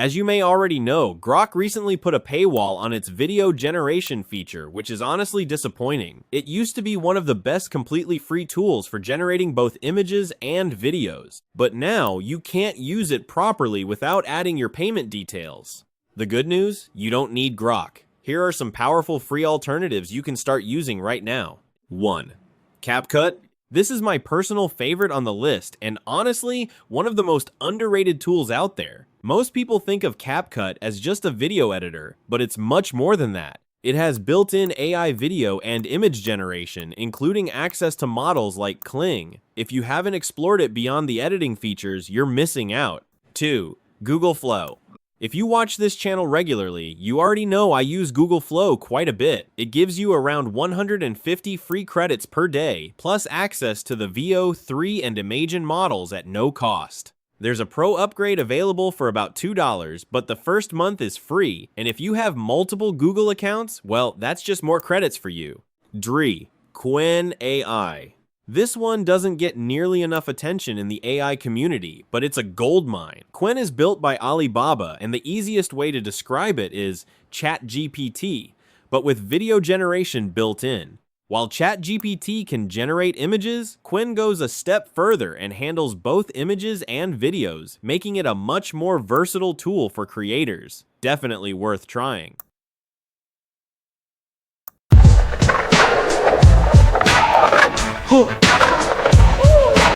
As you may already know, Grok recently put a paywall on its video generation feature, which is honestly disappointing. It used to be one of the best completely free tools for generating both images and videos, but now you can't use it properly without adding your payment details. The good news? You don't need Grok. Here are some powerful free alternatives you can start using right now. 1. CapCut. This is my personal favorite on the list, and honestly, one of the most underrated tools out there. Most people think of CapCut as just a video editor, but it's much more than that. It has built-in AI video and image generation, including access to models like Kling. If you haven't explored it beyond the editing features, you're missing out. 2. Google Flow. If you watch this channel regularly, you already know I use Google Flow quite a bit. It gives you around 150 free credits per day, plus access to the Vidu 3 and Imagen models at no cost. There's a pro upgrade available for about $2, but the first month is free, and if you have multiple Google accounts, well, that's just more credits for you. 3. Qwen AI. This one doesn't get nearly enough attention in the AI community, but it's a goldmine. Qwen is built by Alibaba, and the easiest way to describe it is ChatGPT, but with video generation built in. While ChatGPT can generate images, Qwen goes a step further and handles both images and videos, making it a much more versatile tool for creators. Definitely worth trying.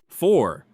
4.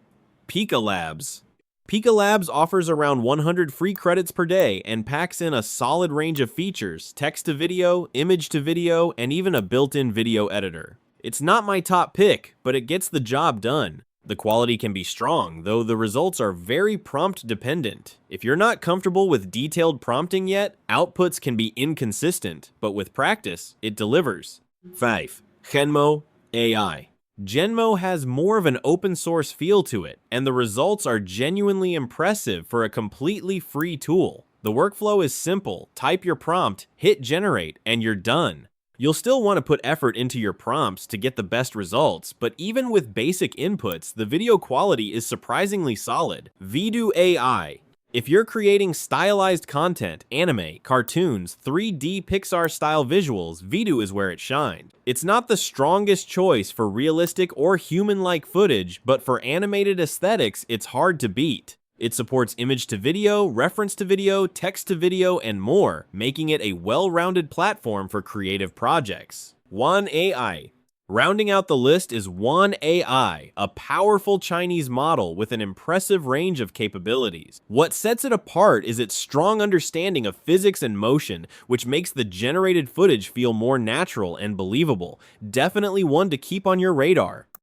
Pika Labs. Pika Labs offers around 100 free credits per day and packs in a solid range of features, text to video, image to video, and even a built-in video editor. It's not my top pick, but it gets the job done. The quality can be strong, though the results are very prompt dependent. If you're not comfortable with detailed prompting yet, outputs can be inconsistent, but with practice, it delivers. 5. Genmo AI. Genmo has more of an open source feel to it, and the results are genuinely impressive for a completely free tool. The workflow is simple: type your prompt, hit generate, and you're done. You'll still want to put effort into your prompts to get the best results, but even with basic inputs, the video quality is surprisingly solid. Vidu AI. If you're creating stylized content, anime, cartoons, 3D Pixar-style visuals, Vidu is where it shines. It's not the strongest choice for realistic or human-like footage, but for animated aesthetics, it's hard to beat. It supports image to video, reference to video, text to video, and more, making it a well-rounded platform for creative projects. Wan AI. Rounding out the list is Wan AI, a powerful Chinese model with an impressive range of capabilities. What sets it apart is its strong understanding of physics and motion, which makes the generated footage feel more natural and believable. Definitely one to keep on your radar.